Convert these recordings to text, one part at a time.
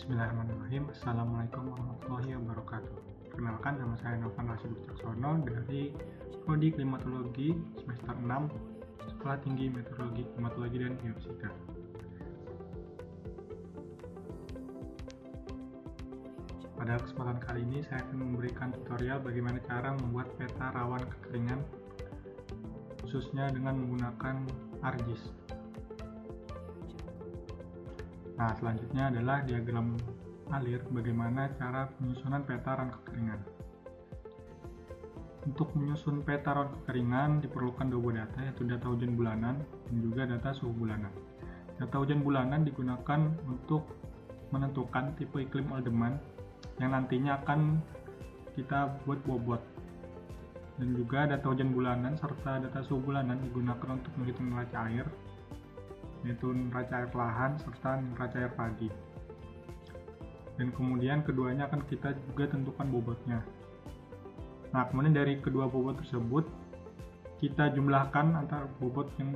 Bismillahirrahmanirrahim. Assalamualaikum warahmatullahi wabarakatuh. Perkenalkan, nama saya Novan Rashid Wicaksono dari Prodi Klimatologi semester 6 Sekolah Tinggi Meteorologi, Klimatologi dan Geofisika. Pada kesempatan kali ini saya akan memberikan tutorial bagaimana cara membuat peta rawan kekeringan khususnya dengan menggunakan ArcGIS. Nah, selanjutnya adalah diagram alir bagaimana cara penyusunan peta rawan kekeringan. Untuk menyusun peta rawan kekeringan diperlukan dua data, yaitu data hujan bulanan dan juga data suhu bulanan. Data hujan bulanan digunakan untuk menentukan tipe iklim all-demand yang nantinya akan kita buat bobot. Dan juga data hujan bulanan serta data suhu bulanan digunakan untuk menghitung neraca air, yaitu neraca air lahan serta neraca air padi. Dan kemudian keduanya akan kita juga tentukan bobotnya. Nah, kemudian dari kedua bobot tersebut kita jumlahkan antara bobot yang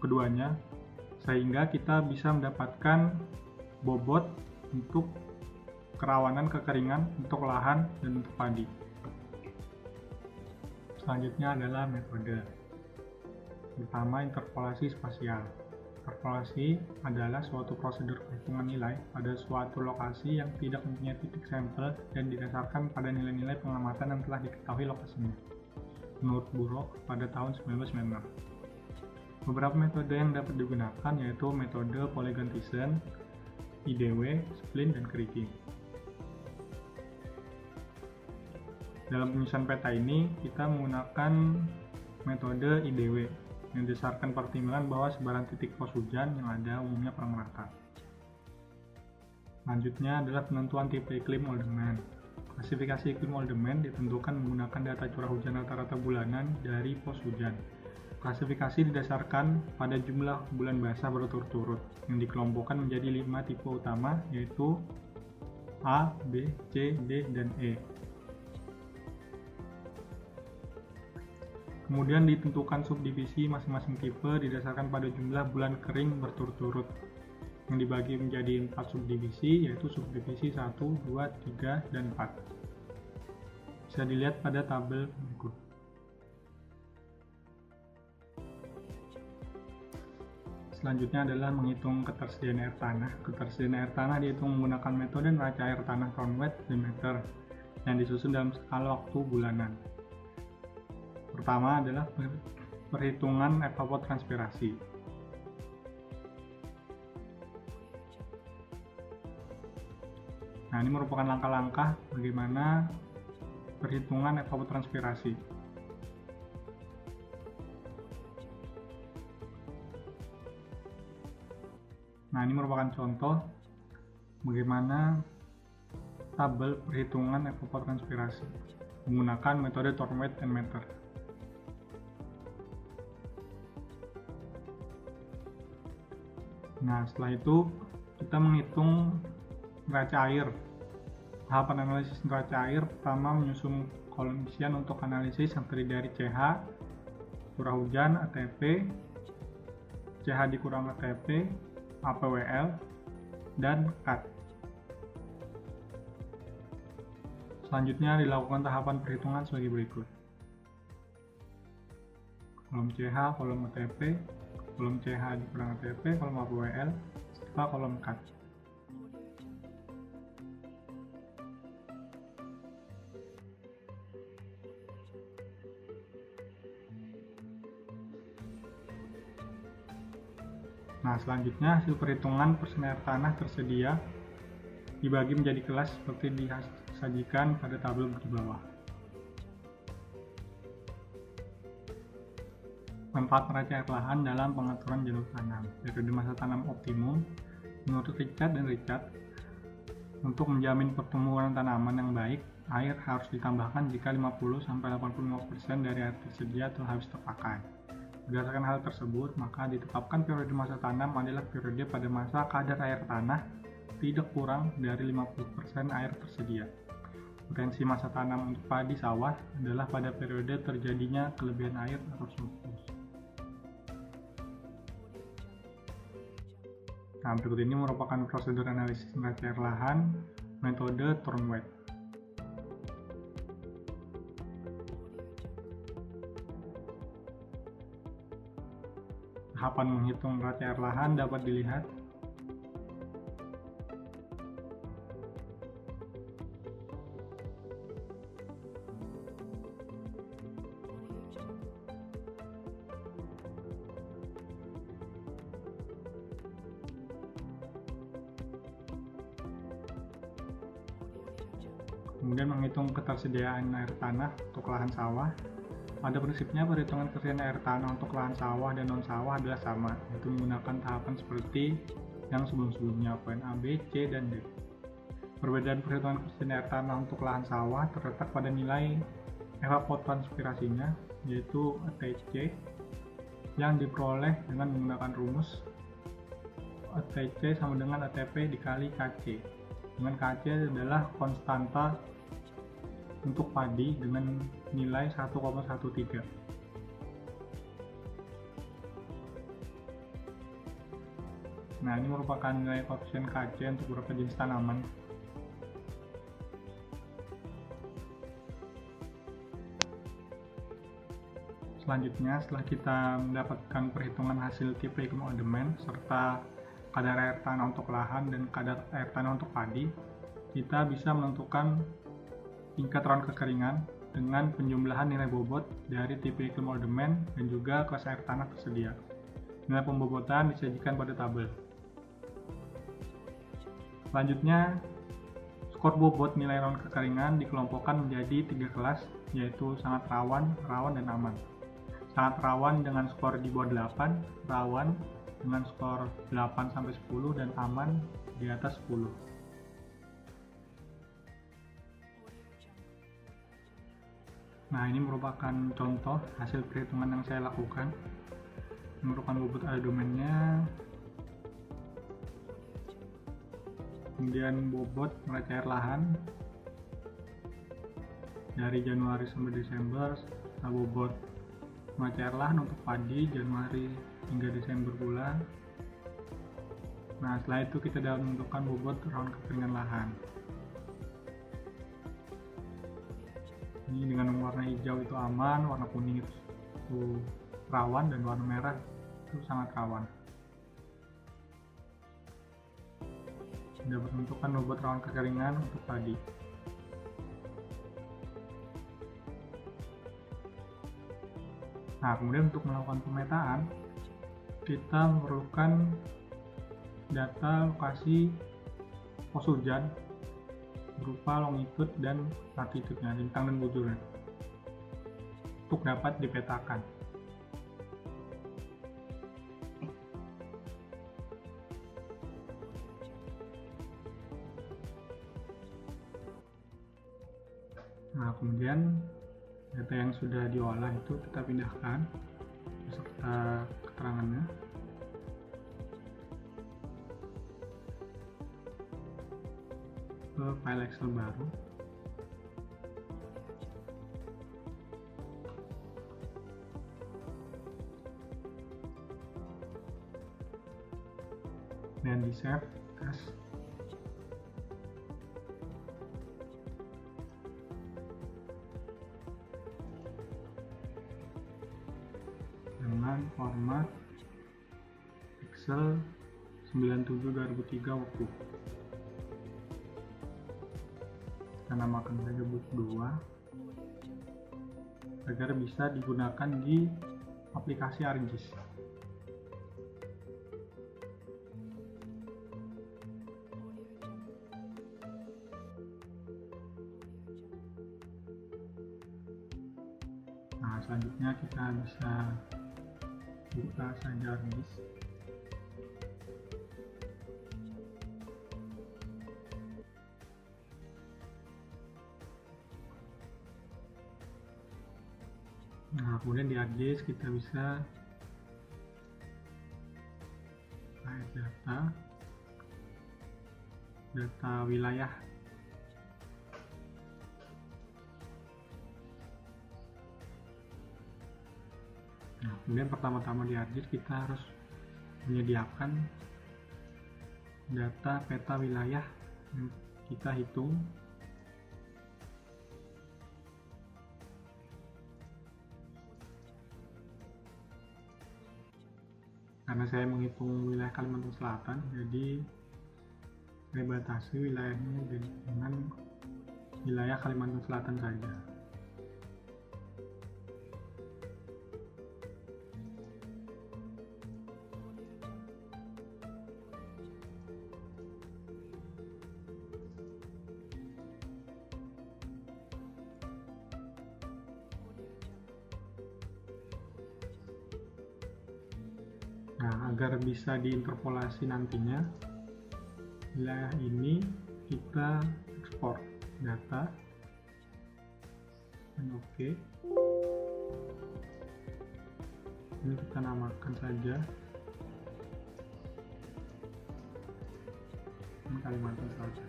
keduanya sehingga kita bisa mendapatkan bobot untuk kerawanan kekeringan untuk lahan dan untuk padi. Selanjutnya adalah metode. Pertama, interpolasi spasial. Interpolasi adalah suatu prosedur perhitungan nilai pada suatu lokasi yang tidak mempunyai titik sampel dan didasarkan pada nilai-nilai pengamatan yang telah diketahui lokasinya, menurut Burrough pada tahun 1996. Beberapa metode yang dapat digunakan yaitu metode Polygon Thiessen, IDW, Splint, dan Kriging. Dalam penyusunan peta ini, kita menggunakan metode IDW yang berdasarkan pertimbangan bahwa sebaran titik pos hujan yang ada umumnya kurang rata. Selanjutnya adalah penentuan tipe iklim all-demand. Klasifikasi iklim all-demand ditentukan menggunakan data curah hujan rata-rata bulanan dari pos hujan. Klasifikasi didasarkan pada jumlah bulan basah berturut-turut yang dikelompokkan menjadi 5 tipe utama, yaitu A, B, C, D, dan E. Kemudian ditentukan subdivisi masing-masing tipe didasarkan pada jumlah bulan kering berturut-turut yang dibagi menjadi 4 subdivisi, yaitu subdivisi 1, 2, 3, dan 4. Bisa dilihat pada tabel berikut. Selanjutnya adalah menghitung ketersediaan air tanah. Ketersediaan air tanah dihitung menggunakan metode neraca air tanah Cronwatt per meter yang disusun dalam skala waktu bulanan. Pertama adalah perhitungan evapotranspirasi. Nah, ini merupakan langkah-langkah bagaimana perhitungan evapotranspirasi. Nah, ini merupakan contoh bagaimana tabel perhitungan evapotranspirasi menggunakan metode Cronwatt per meter. Nah, setelah itu kita menghitung neraca air. Tahapan analisis neraca air pertama menyusun kolom isian untuk analisis yang terdiri dari CH, curah hujan, ATP, CH dikurang ATP, APWL, dan CAT. Selanjutnya dilakukan tahapan perhitungan sebagai berikut. Kolom CH, kolom ATP, kolom CH dikurang ATP, kolom APWL, serta kolom CAT. Nah, selanjutnya hasil perhitungan persen air tanah tersedia dibagi menjadi kelas seperti disajikan pada tabel di bawah. Manfaat neraca air lahan dalam pengaturan jadwal tanam. Periode masa tanam optimum menurut Richard dan Richard, untuk menjamin pertumbuhan tanaman yang baik, air harus ditambahkan jika 50-85% dari air tersedia telah habis terpakai. Berdasarkan hal tersebut, maka ditetapkan periode masa tanam adalah periode pada masa kadar air tanah tidak kurang dari 50% air tersedia. Potensi masa tanam untuk padi sawah adalah pada periode terjadinya kelebihan air atau surplus. Nah, berikut ini merupakan prosedur analisis neraca air lahan, metode Thornwright. Tahapan menghitung neraca air lahan dapat dilihat. Kemudian menghitung ketersediaan air tanah untuk lahan sawah. Pada prinsipnya, perhitungan ketersediaan air tanah untuk lahan sawah dan non-sawah adalah sama, yaitu menggunakan tahapan seperti yang sebelum-sebelumnya, poin A, B, C, dan D. Perbedaan perhitungan ketersediaan air tanah untuk lahan sawah terletak pada nilai evapotranspirasinya, yaitu ATC, yang diperoleh dengan menggunakan rumus ATC sama dengan ATP dikali KC. Dengan KC adalah konstanta untuk padi dengan nilai 1,13. Nah, ini merupakan nilai koefisien KC untuk beberapa jenis tanaman. Selanjutnya, setelah kita mendapatkan perhitungan hasil tipe iklim on demand serta kadar air tanah untuk lahan dan kadar air tanah untuk padi, kita bisa menentukan tingkat rawan kekeringan dengan penjumlahan nilai bobot dari tipe iklim on demand dan juga kelas air tanah tersedia. Nilai pembobotan disajikan pada tabel. Selanjutnya, skor bobot nilai rawan kekeringan dikelompokkan menjadi 3 kelas, yaitu sangat rawan, rawan, dan aman. Sangat rawan dengan skor di bawah 8, rawan dengan skor 8-10, dan aman di atas 10. Nah, ini merupakan contoh hasil perhitungan yang saya lakukan. Ini merupakan bobot area domainnya, kemudian bobot neraca air lahan dari Januari sampai Desember, nah bobot neraca air lahan untuk padi Januari hingga Desember pula. Nah, setelah itu kita dapat menentukan bobot rawan kekeringan lahan. Ini dengan warna hijau itu aman, warna kuning itu rawan, dan warna merah itu sangat rawan. Dapat menentukan bobot rawan kekeringan untuk padi. Nah, kemudian untuk melakukan pemetaan, kita memerlukan data lokasi pos hujan berupa longitude dan latitude-nya, lintang dan bujurnya, untuk dapat dipetakan. Nah, kemudian data yang sudah diolah itu kita pindahkan beserta keterangannya ke file Excel baru. Dan di save as. Dengan format Excel 97/2003 waktu. Kita namakan saja book 2 agar bisa digunakan di aplikasi ArcGIS. Nah, selanjutnya kita bisa buka saja ArcGIS. Nah, kemudian di ArcGIS kita bisa data wilayah. Nah, kemudian pertama-tama di ArcGIS kita harus menyediakan data peta wilayah yang kita hitung. Karena saya menghitung wilayah Kalimantan Selatan, jadi saya batasi wilayahnya dengan wilayah Kalimantan Selatan saja. Nah, agar bisa diinterpolasi nantinya, wilayah ini kita ekspor data dan oke. Ini kita namakan saja Kalimantan Selatan.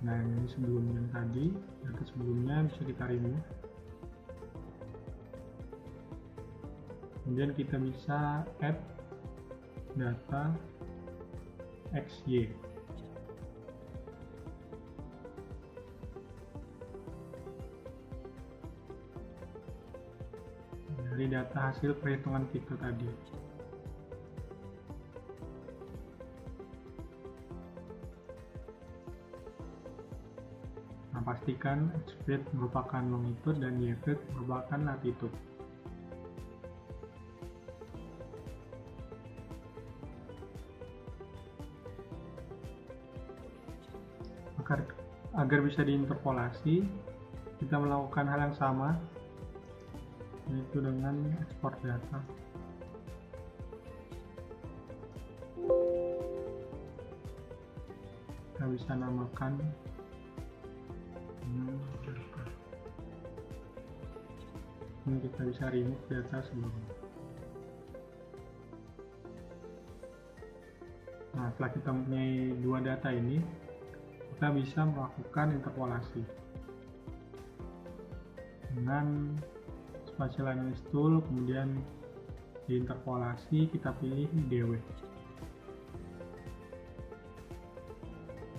Nah, ini sebelum yang tadi, data sebelumnya bisa kita remove. Kemudian kita bisa add data XY. Dari data hasil perhitungan kita tadi. Nah, pastikan X-feed merupakan longitude dan Y-feed merupakan latitude. Agar bisa diinterpolasi, kita melakukan hal yang sama, yaitu dengan ekspor data. Kita bisa namakan ini, kita bisa remove data sebelumnya. Nah, setelah kita mempunyai dua data ini, kita bisa melakukan interpolasi dengan Spatial Analysis Tool. Kemudian di interpolasi kita pilih DW,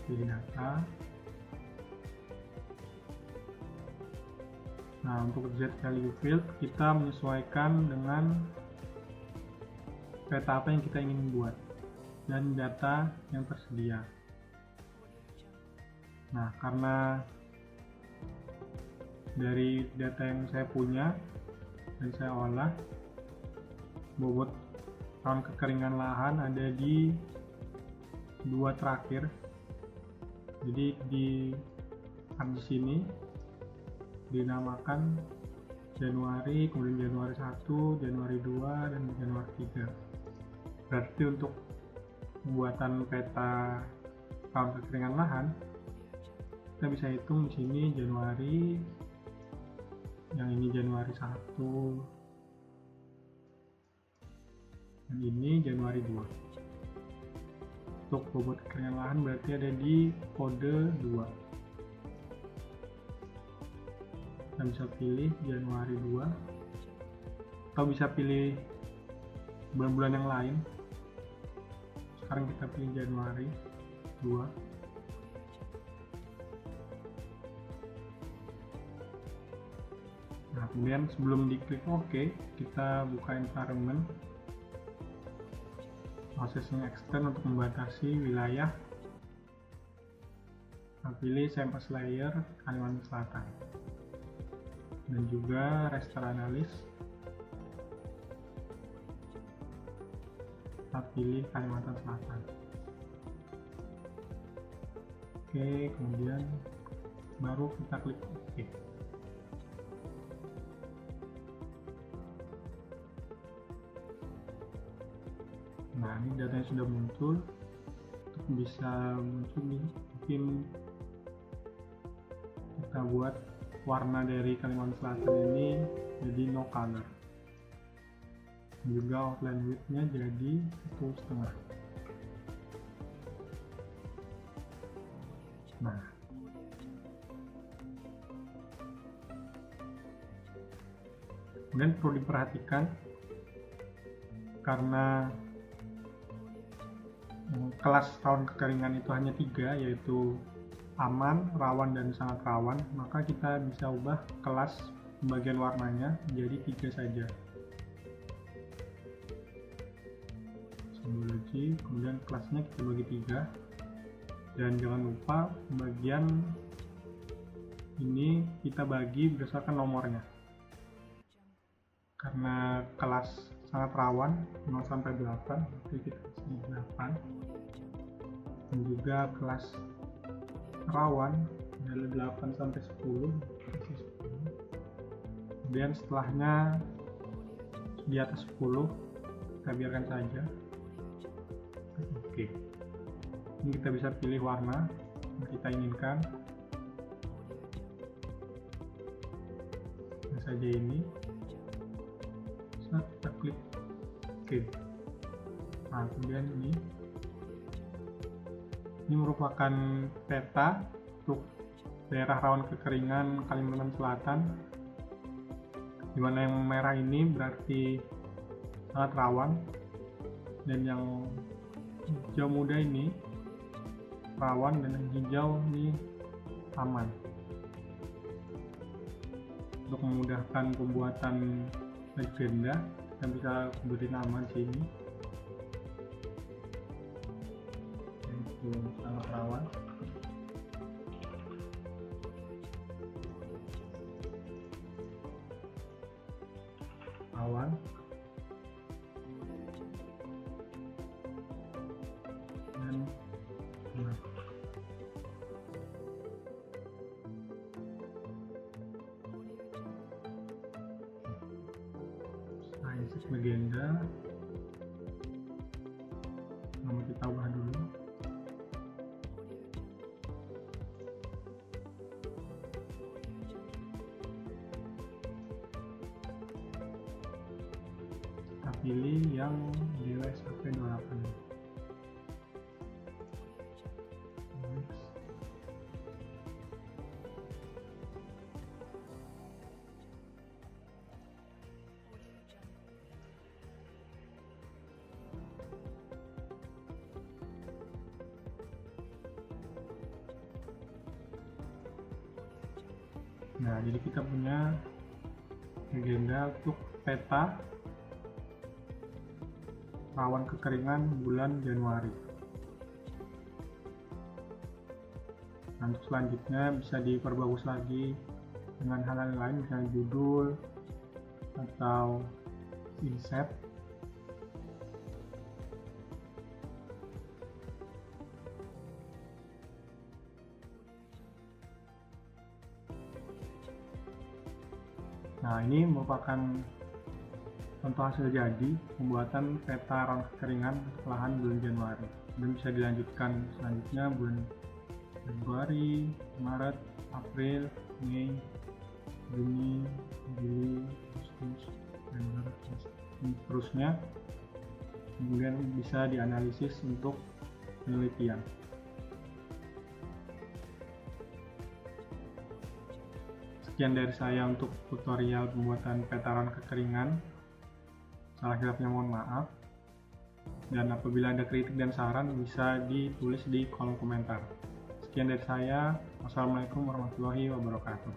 pilih data. Nah, untuk Z value field kita menyesuaikan dengan peta apa yang kita ingin buat dan data yang tersedia. Nah, karena dari data yang saya punya dan saya olah, bobot rawan kekeringan lahan ada di dua terakhir. Jadi di sini dinamakan Januari, kemudian Januari 1, Januari 2, dan Januari 3. Berarti untuk pembuatan peta rawan kekeringan lahan, kita bisa hitung di sini Januari, yang ini Januari 1, dan ini Januari 2. Untuk bobot kekeringan lahan berarti ada di kode 2. Kita bisa pilih Januari 2, atau bisa pilih bulan-bulan yang lain. Sekarang kita pilih Januari 2. Nah, kemudian sebelum diklik OK, kita buka environment, processing extend untuk membatasi wilayah. Kita pilih Samples Layer Kalimantan Selatan, dan juga raster analysis. Kita pilih Kalimantan Selatan. Oke, kemudian baru kita klik OK. Nah, ini datanya sudah muncul. Untuk bisa muncul nih, mungkin kita buat warna dari Kalimantan Selatan ini jadi no color. Juga outline width-nya jadi 1,5. Nah, Kemudian perlu diperhatikan karena kelas rawan kekeringan itu hanya 3, yaitu aman, rawan, dan sangat rawan, maka kita bisa ubah kelas pembagian warnanya menjadi 3 saja. Simbologi, kemudian kelasnya kita bagi 3, dan jangan lupa pembagian ini kita bagi berdasarkan nomornya. Karena kelas sangat rawan 0 sampai 8, jadi kita kasih 8. Dan juga kelas rawan adalah 8 sampai 10, kasih 10. Kemudian setelahnya di atas 10 kita biarkan saja. Oke. Ini kita bisa pilih warna yang kita inginkan. Ini saja ini. Kita klik oke. Nah, kemudian ini merupakan peta untuk daerah rawan kekeringan Kalimantan Selatan, di mana yang merah ini berarti sangat rawan, dan yang hijau muda ini rawan, dan yang hijau ini aman. Untuk memudahkan pembuatan legenda, kita bisa beri nama di sini. Itu sangat rawan. Rawan. Dan aman. Legenda nama kita ubah dulu. Kita pilih yang DWSAP28. Nah, jadi kita punya legenda untuk peta rawan kekeringan bulan Januari. Nah, untuk selanjutnya bisa diperbagus lagi dengan hal-hal lain, misalnya judul atau inset. Nah, ini merupakan contoh hasil jadi pembuatan peta rawan kekeringan lahan bulan Januari, dan bisa dilanjutkan selanjutnya bulan Februari, Maret, April, Mei, Juni, Juli, Agustus, dan Maret, dan seterusnya. Kemudian bisa dianalisis untuk penelitian. Sekian dari saya untuk tutorial pembuatan peta rawan kekeringan. Salah hilafnya mohon maaf. Dan apabila ada kritik dan saran bisa ditulis di kolom komentar. Sekian dari saya. Wassalamualaikum warahmatullahi wabarakatuh.